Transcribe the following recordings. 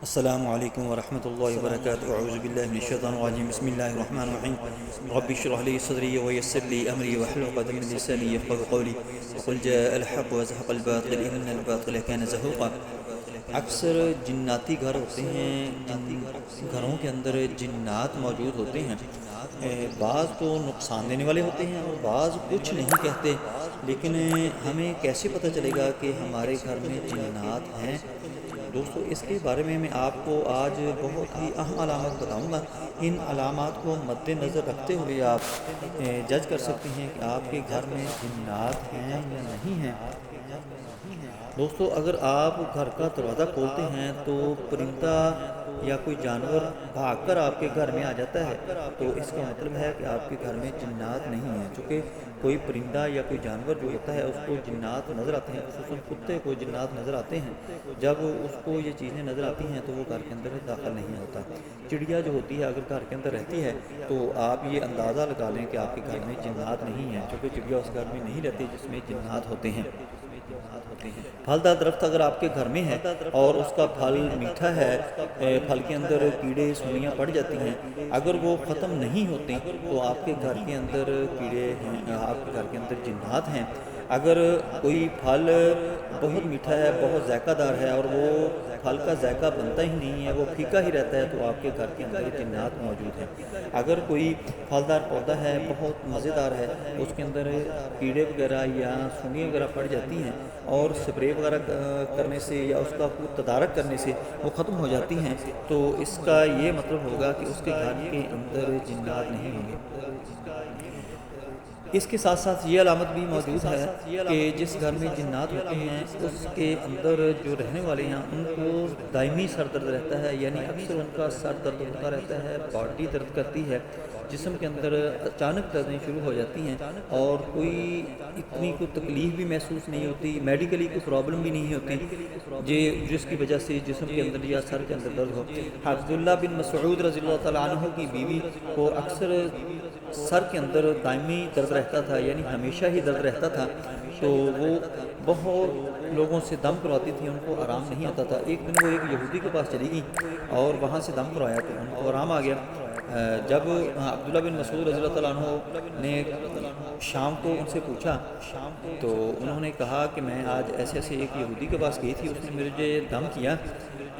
السلام علیکم ورحمۃ اللہ وبرکاتہ اعوذ باللہ من الشیطان الرجیم بسم اللہ الرحمن الرحیم رب اشرح لي صدری ويسر لي امری واحلل عقدۃ من لسانی یفقهوا قولی وقل جاء الحق وزهق الباطل ان الباطل كان زهوقا۔ اکثر جناتی گھر ہوتے ہیں، جن گھروں کے اندر جنات موجود ہوتے ہیں۔ بعض تو نقصان دینے والے ہوتے ہیں اور بعض کچھ نہیں کہتے، لیکن ہمیں کیسے پتہ چلے گا کہ ہمارے گھر میں جنات ہیں؟ دوستو، اس کے بارے میں آپ کو آج بہت ہی اہم علامات بتاؤں گا۔ ان علامات کو مد نظر رکھتے ہوئے آپ جج کر سکتے ہیں کہ آپ کے گھر میں جنات ہیں یا نہیں ہیں۔ دوستو، اگر آپ گھر کا دروازہ کھولتے ہیں تو پرندہ یا کوئی جانور بھاگ کر آپ کے گھر میں آ جاتا ہے، تو اس کا مطلب ہے کہ آپ کے گھر میں جنات نہیں ہیں۔ چونکہ کوئی پرندہ یا کوئی جانور جو ہوتا ہے اس کو جنات نظر آتے ہیں، خصوصاً کتے کو جنات نظر آتے ہیں۔ جب اس کو یہ چیزیں نظر آتی ہیں تو وہ گھر کے اندر داخل نہیں ہوتا۔ چڑیا جو ہوتی ہے اگر گھر کے اندر رہتی ہے تو آپ یہ اندازہ لگا لیں کہ آپ کے گھر میں جنات نہیں ہیں، چونکہ چڑیا اس گھر میں نہیں رہتی جس میں جنات ہوتے ہیں۔ پھلدار درخت اگر آپ کے گھر میں ہے اور اس کا پھل میٹھا ہے، پھل کے اندر کیڑے سوئیاں پڑ جاتی ہیں، اگر وہ ختم نہیں ہوتے تو آپ کے گھر کے اندر کیڑے ہیں، آپ کے گھر کے اندر جنات ہیں۔ اگر کوئی پھل بہت میٹھا ہے، بہت ذائقہ دار ہے اور وہ پھل کا ذائقہ بنتا ہی نہیں ہے، وہ پھیکا ہی رہتا ہے، تو آپ کے گھر کے اندر جنات موجود ہیں۔ اگر کوئی پھلدار پودا ہے، بہت مزیدار ہے، اس کے اندر کیڑے وغیرہ یا سنیاں وغیرہ پڑ جاتی ہیں اور اسپرے وغیرہ کرنے سے یا اس کا تدارک کرنے سے وہ ختم ہو جاتی ہیں، تو اس کا یہ مطلب ہوگا کہ اس کے گھر کے اندر جنات نہیں ہوں گے۔ اس کے ساتھ ساتھ یہ علامت بھی موجود ہے کہ جس گھر میں جنات ہوتے ہیں اس کے اندر جو رہنے والے ہیں ان کو دائمی سر درد رہتا ہے، یعنی اکثر ان کا سر درد ہوتا رہتا ہے، باڈی درد کرتی ہے، جسم کے اندر اچانک دردیں شروع ہو جاتی ہیں اور کوئی اتنی کوئی تکلیف بھی محسوس نہیں ہوتی، میڈیکلی کوئی پرابلم بھی نہیں ہوتی جس کی وجہ سے جسم کے اندر یا سر کے اندر درد ہو۔ عبداللہ بن مسعود رضی اللہ تعالیٰ عنہ کی بیوی کو اکثر سر کے اندر دائمی درد رہتا تھا، یعنی ہمیشہ ہی درد رہتا تھا، تو وہ بہت لوگوں سے دم کرواتی تھی، ان کو آرام نہیں آتا تھا۔ ایک دن وہ ایک یہودی کے پاس چلی گئی اور وہاں سے دم کروایا تو ان کو آرام آ گیا۔ جب عبداللہ بن مسعود رضی اللہ تعالیٰ عنہ نے شام کو ان سے پوچھا تو انہوں نے کہا کہ میں آج ایسے ایسے ایک یہودی کے پاس گئی تھی، اس نے مجھے دم کیا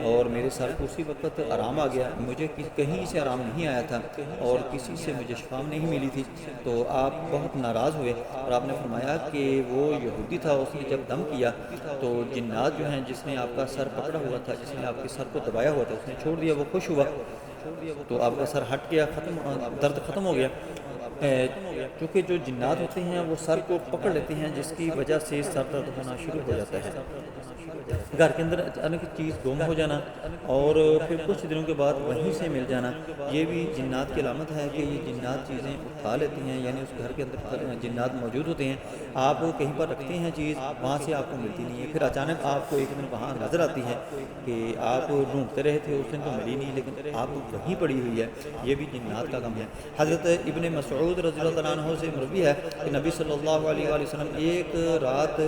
اور میرے سر کو اسی وقت آرام آ گیا، مجھے کہیں سے آرام نہیں آیا تھا اور کسی سے مجھے شفا نہیں ملی تھی۔ تو آپ بہت ناراض ہوئے اور آپ نے فرمایا کہ وہ یہودی تھا، اس نے جب دم کیا تو جنات جو ہیں جس نے آپ کا سر پکڑا ہوا تھا، جس نے آپ کے سر کو دبایا ہوا تھا، اس نے چھوڑ دیا، وہ خوش ہوا تو آپ کا سر ہٹ گیا، درد ختم ہو گیا۔ کیونکہ جو جنات ہوتے ہیں وہ سر کو پکڑ لیتے ہیں، جس کی وجہ سے سر درد ہونا شروع ہو جاتا ہے۔ گھر کے اندر اچانک چیز گم ہو جانا اور پھر کچھ دنوں کے بعد وہیں سے مل جانا، یہ بھی جنات کی علامت ہے کہ یہ جنات چیزیں اٹھا لیتی ہیں، یعنی اس گھر کے اندر جنات موجود ہوتے ہیں۔ آپ کہیں پر رکھتے ہیں چیز، وہاں سے آپ کو ملتی نہیں ہے، پھر اچانک آپ کو ایک دن وہاں نظر آتی ہے کہ آپ ڈھونڈتے رہے تھے، اس دن تو ملی نہیں لیکن آپ وہیں پڑی ہوئی ہے، یہ بھی جنات کا کم ہے۔ حضرت ابن مسعود رضی اللہ تعالیٰ عنہ سے مروی ہے کہ نبی صلی اللہ علیہ وآلہ وسلم ایک رات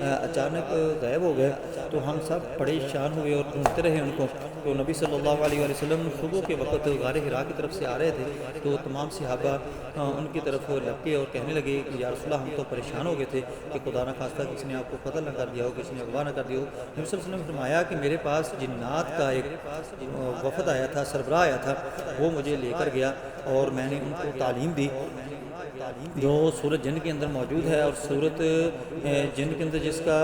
اچانک غائب ہو گئے تو ہم سب پریشان ہوئے اور ڈھونڈتے رہے ان کو، تو نبی صلی اللہ علیہ وآلہ وسلم صبح کے وقت غار حرا کی طرف سے آ رہے تھے تو تمام صحابہ ان کی طرف لپکے اور کہنے لگے کہ یا رسول اللہ، ہم تو پریشان ہو گئے تھے کہ خدا نہ خواستہ کسی نے آپ کو قتل نہ کر دیا ہو، کسی نے اغوا نہ کر دیا ہو۔ نبی صلی اللہ علیہ وسلم نے فرمایا کہ میرے پاس جنات کا ایک وفد آیا تھا، سربراہ آیا تھا، وہ مجھے لے کر گیا اور میں نے ان کو تعلیم دی جو سورت جن کے اندر موجود ہے، اور سورت جن کے اندر جس کا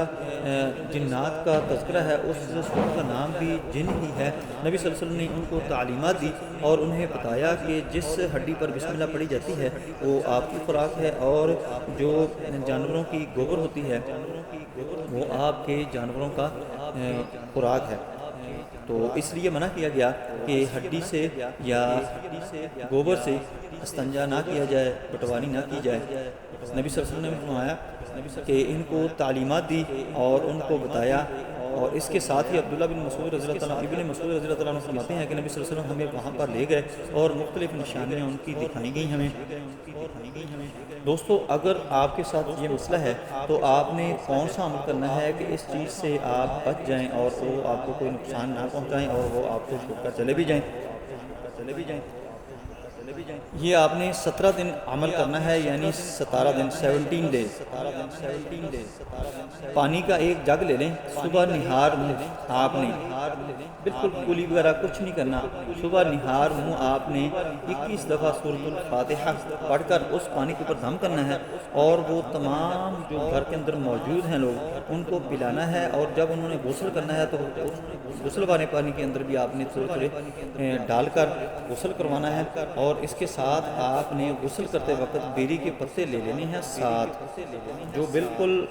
جنات کا تذکرہ ہے اس سورت کا نام بھی جن ہی ہے۔ نبی صلی اللہ علیہ وسلم نے ان کو تعلیمات دی اور انہیں بتایا کہ جس ہڈی پر بسم اللہ پڑھی جاتی ہے وہ آپ کی خوراک ہے، اور جو جانوروں کی گوبر ہوتی ہے وہ آپ کے جانوروں کا خوراک ہے۔ تو اس لیے منع کیا گیا کہ ہڈی سے یا گوبر سے استنجا نہ کیا جائے، پٹوانی نہ کی جائے۔ نبی صلی اللہ علیہ وسلم نے فرمایا کہ ان کو تعلیمات دی اور ان کو بتایا اور اس کے ساتھ ہی عبداللہ بن مسعود رضی اللہ عنہ ابن مسعود رضی اللہ عنہ فرماتے ہیں کہ نبی صلی اللہ علیہ وسلم ہمیں وہاں پر لے گئے اور مختلف نشانیاں ان کی دکھائی گئی ہمیں۔ دوستو اگر آپ کے ساتھ یہ مسئلہ ہے تو آپ نے کون سا عمل کرنا ہے کہ اس چیز سے آپ بچ جائیں اور وہ آپ کو کوئی نقصان نہ پہنچائیں اور وہ آپ کو چھوڑ کر چلے بھی جائیں۔ یہ آپ نے 17 دن عمل کرنا ہے، یعنی 17 دن 17 ڈیز۔ پانی کا ایک جگ لے لیں، صبح نہار منہ آپ نے بالکل کلی وغیرہ کچھ نہیں کرنا، صبح نہار منہ آپ نے 21 دفعہ سورۃ الفاتحہ پڑھ کر اس پانی کے اوپر دم کرنا ہے اور وہ تمام جو گھر کے اندر موجود ہیں لوگ ان کو پلانا ہے، اور جب انہوں نے غسل کرنا ہے تو غسل والے پانی کے اندر بھی آپ نے تھوڑے تھوڑے ڈال کر غسل کروانا ہے، اور اس کے ساتھ آپ نے غسل کرتے وقت بیری کے پتے لے لینے ہیں ساتھ، جو بالکل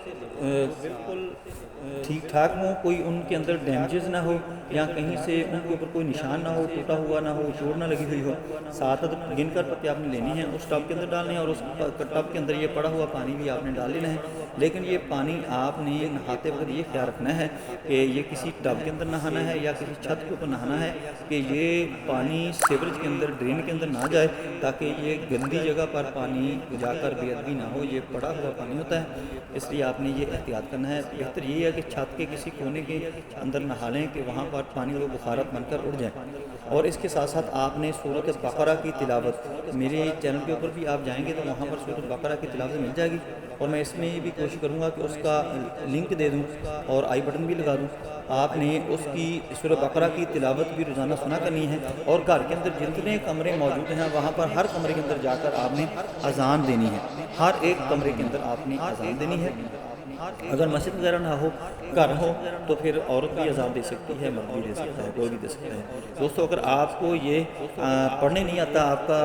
ٹھیک ٹھاک ہوں، کوئی ان کے اندر ڈیمیجز نہ ہو یا کہیں سے ان کے اوپر کوئی نشان نہ ہو، ٹوٹا ہوا نہ ہو، چوٹ نہ لگی ہوئی ہو۔ 7 گن کر پتے آپ نے لینے ہیں، اس ٹب کے اندر ڈالنے ہیں، اور اس ٹب کے اندر یہ پڑا ہوا پانی بھی آپ نے ڈال لینا ہے۔ لیکن یہ پانی آپ نے نہاتے وقت یہ خیال رکھنا ہے کہ یہ کسی ٹب کے اندر نہانا ہے یا کسی چھت کے اوپر نہانا ہے کہ یہ پانی سیوریج کے اندر، ڈرین کے اندر نہ جائے، تاکہ یہ گندی جگہ پر پانی جا کر بے ادبی نہ ہو۔ یہ پڑا ہوا پانی ہوتا ہے، اس لیے آپ نے یہ احتیاط کرنا ہے۔ بہتر یہ ہے کہ چھت کے کسی کونے کے اندر نہا لیں کہ وہاں پر پانی اور بخارات بن کر اڑ جائیں۔ اور اس کے ساتھ ساتھ آپ نے سورۃ بقرہ کی تلاوت، میرے چینل کے اوپر بھی آپ جائیں گے تو وہاں پر سورۃ بقرہ کی تلاوت مل جائے گی، اور میں اس میں یہ بھی کوشش کروں گا کہ اس کا لنک دے دوں اور آئی بٹن بھی لگا دوں۔ آپ نے اس کی سورۃ بقرہ کی تلاوت بھی روزانہ سنا کرنی ہے، اور گھر کے اندر جتنے کمرے موجود ہیں وہاں پر ہر کمرے کے اندر جا کر آپ نے اذان دینی ہے، ہر ایک کمرے کے اندر آپ نے اذان دینی ہے۔ اگر مسجد وغیرہ نہ ہو، گھر ہو، تو پھر عورت بھی اذان دے سکتی ہے، مرد بھی دے سکتا ہے، کوئی بھی دے سکتا ہے۔ دوستو اگر آپ کو یہ پڑھنے نہیں آتا، آپ کا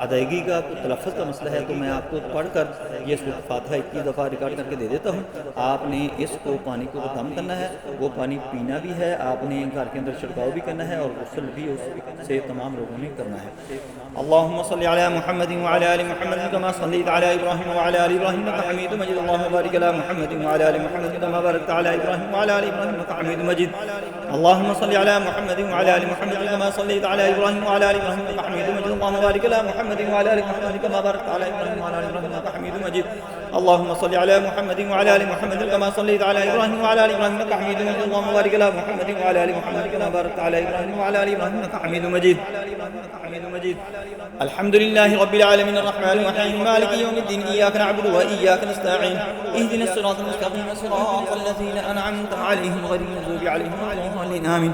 ادائیگی کا تلفظ کا مسئلہ ہے، تو میں آپ کو پڑھ کر یہ سورۃ فاتحہ 21 دفعہ ریکارڈ کر کے دے دیتا ہوں۔ آپ نے اس کو پانی کو دم کرنا ہے، وہ پانی پینا بھی ہے، آپ نے گھر کے اندر چھڑکاؤ بھی کرنا ہے، اور غسل بھی اس سے تمام لوگوں نے کرنا ہے۔ اللہم صلی علی محمد وعلی آل محمد کما صلیت علی ابراہیم وعلی آل ابراہیم انک حمید مجید۔ اللہم بارک علی محمد وعلی آل محمد کما بارکت علی ابراہیم وعلی آل ابراہیم انک حمید مجید۔ اللہم صلی علی محمد وعلی آل محمد کما صلیت علی ابراہیم وعلی آل ابراہیم انک حمید مجید۔ اللہم بارک علی محمد وعلی آل محمد کما بارکت علی ابراہیم وعلی آل ابراہیم انک حمید مجید۔ اللہم صلی علی محمد وعلی آل محمد کما صلیت علی ابراہیم وعلی آل ابراہیم انک حمید مجید۔ اللہم بارک علی محمد وعلی آل محمد کما بارکت علی ابراہیم وعلی آل ابراہیم انک حمید مجید۔ الحمد للہ رب العالمین الرحمن الرحیم مالک یوم الدین ایاک نعبد و ایاک نستعین اہدنا الصراط المستقیم صراط الذین انعمت علیہم غیر المغضوب علیہم ولا الضالین آمین۔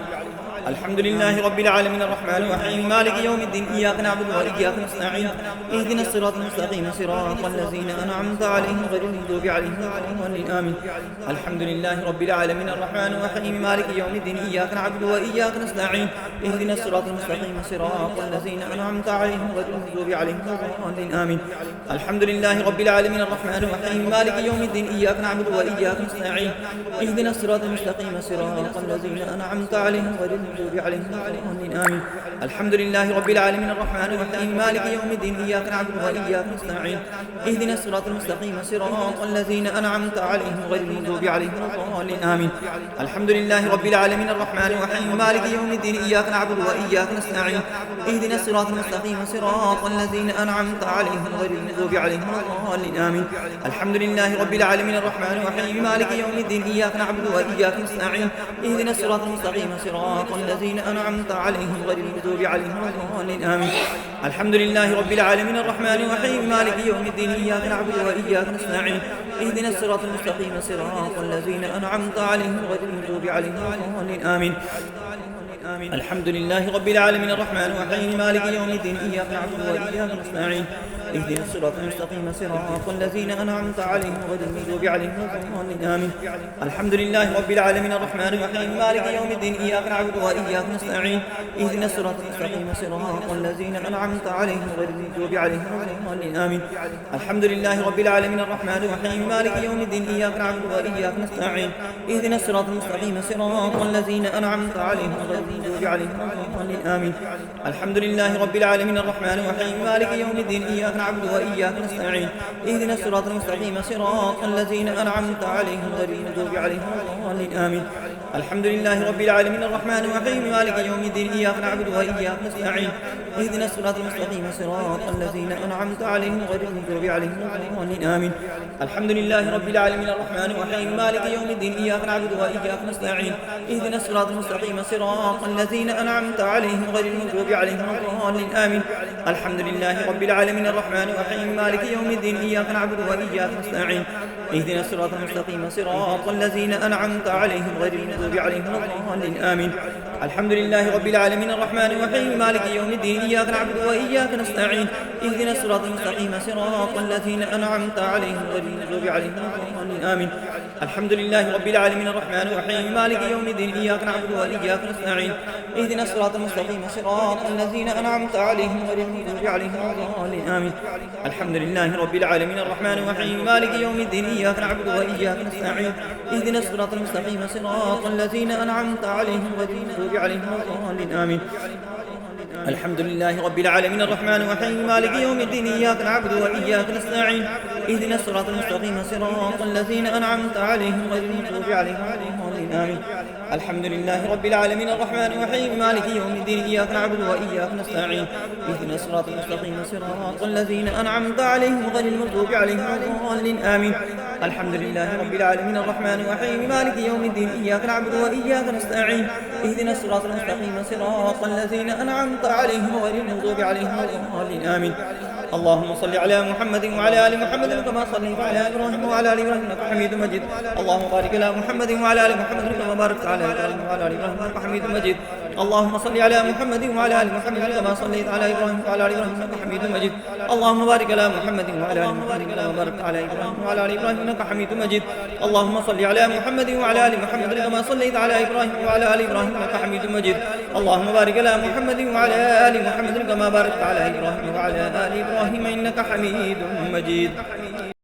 الحمد لله رب العالمين الرحمن الرحيم مالك يوم الدين إياك نعبد وإياك نستعين اهدنا الصراط المستقيم صراط الذين أنعمت عليهم غير المغضوب عليهم ولا الضالين آمين۔ الحمد لله رب العالمين الرحمن الرحيم مالك يوم الدين إياك نعبد وإياك نستعين اهدنا الصراط المستقيم صراط الذين أنعمت عليهم غير المغضوب عليهم ولا الضالين آمين۔ الحمد لله رب العالمين الرحمن الرحيم مالك يوم الدين إياك نعبد وإياك نستعين اهدنا الصراط المستقيم صراط الذين أنعمت عليهم غير المغضوب عليهم ولا الضالين آمين۔ الحمد لله رب العالمين الرحمن الرحيم مالك يوم الدين إياك نعبد وإياك نستعين اهدنا الصراط المستقيم صراط الذين أنعمت عليهم غير المغضوب عليهم ولا الضالين آمين۔ الحمد لله رب العالمين الرحمن الرحيم مالك يوم الدين إياك نعبد وإياك نستعين اهدنا الصراط المستقيم صراط الذين أنعمت عليهم غير المغضوب عليهم ولا الضالين آمين۔ الحمد لله رب العالمين الرحمن الرحيم مالك يوم الدين إياك نعبد وإياك نستعين اهدنا الصراط المستقيم صراط الذين أنعمت عليهم غير المغضوب عليهم ولا الضالين آمين۔ الحمد لله رب العالمين الرحمن الرحيم مالك يوم الدين إياك نعبد وإياك نستعين اهدنا الصراط المستقيم صراط الذين أنعمت عليهم غير المغضوب عليهم ولا الضالين آمين۔ الحمد لله رب العالمين الرحمن الرحيم مالك يوم الدين إياك نعبد وإياك نستعين اهدنا الصراط المستقيم صراط الذين أنعمت عليهم غير المغضوب عليهم ولا الضالين آمين۔ الحمد لله رب العالمين الرحمن الرحيم مالك يوم الدين إياك نعبد وإياك نستعين اهدنا الصراط المستقيم صراط الذين أنعمت عليهم غير المغضوب عليهم ولا الضالين آمين۔ الحمد لله رب العالمين الرحمن الرحيم مالك يوم الدين إياك نعبد وإياك نستعين اهدنا الصراط المستقيم صراط الذين أنعمت عليهم غير المغضوب عليهم ولا الضالين آمين۔ الحمد لله رب العالمين الرحمن الرحيم مالك يوم الدين إياك نعبد وإياك نستعين اهدنا الصراط المستقيم صراط الذين أنعمت عليهم غير المغضوب عليهم ولا الضالين آمين. الحمد لله رب العالمين الرحمن الرحيم مالك يوم الدين إياك نعبد وإياك نستعين اهدنا الصراط المستقيم صراط الذين أنعمت عليهم غير المغضوب عليهم ولا الضالين آمين. الحمد لله رب العالمين الرحمن الرحيم مالك يوم الدين إياك نعبد وإياك نستعين اهدنا الصراط المستقيم صراط الذين أنعمت عليهم غير المغضوب عليهم ولا الضالين آمين. الحمد لله رب العالمين الرحمن الرحيم مالك يوم الدين إياك نعبد وإياك نستعين اهدنا الصراط المستقيم صراط الذين أنعمت عليهم غير المغضوب عليهم ولا الضالين آمين. الحمد لله رب العالمين الرحمن الرحيم مالك يوم الدين إياك نعبد وإياك نستعين اهدنا الصراط المستقيم صراط الذين أنعمت عليهم غير المغضوب عليهم ولا الضالين آمين. الحمد لله رب العالمين الرحمن الرحيم مالك يوم الدين إياك نعبد وإياك نستعين اهدنا الصراط المستقيم صراط الذين أنعمت عليهم غير المغضوب عليهم ولا الضالين آمين. الحمد لله رب العالمين الرحمن الرحيم مالك يوم الدين إياك نعبد وإياك نستعين اهدنا الصراط المستقيم صراط الذين أنعمت عليهم غير المغضوب عليهم ولا الضالين آمين. الحمد لله رب العالمين الرحمن الرحيم مالك يوم الدين إياك نعبد وإياك نستعين اهدنا الصراط المستقيم صراط الذين أنعمت عليهم غير المغضوب عليهم ولا الضالين آمين. الحمد لله رب العالمين الرحمن الرحيم مالك يوم الدين إياك نعبد وإياك نستعين اهدنا الصراط المستقيم صراط الذين أنعمت عليهم غير المغضوب عليهم ولا الضالين آمين. الحمد لله رب العالمين الرحمن الرحيم مالك يوم الدين إياك نعبد وإياك نستعين اهدنا الصراط المستقيم صراط الذين أنعمت عليهم غير المغضوب عليهم ولا الضالين آمين. اللهم صل على محمد وعلى آل محمد كما صليت على إبراهيم وعلى آل إبراهيم إنك حميد مجيد. اللهم بارك على محمد وعلى آل محمد كما باركت على إبراهيم وعلى آل إبراهيم إنك حميد مجيد. اللهم صل على محمد وعلى آل محمد كما صليت على إبراهيم وعلى آل إبراهيم إنك حميد مجيد. اللهم بارك على محمد وعلى آل محمد كما باركت على إبراهيم وعلى آل إبراهيم إنك حميد مجيد. اللهم صل على محمد وعلى آل محمد كما صليت على إبراهيم وعلى آل إبراهيم إنك حميد مجيد. اللهم بارك على محمد وعلى آل محمد كما باركت على إبراهيم وعلى آل إبراهيم إنك حميد مجيد.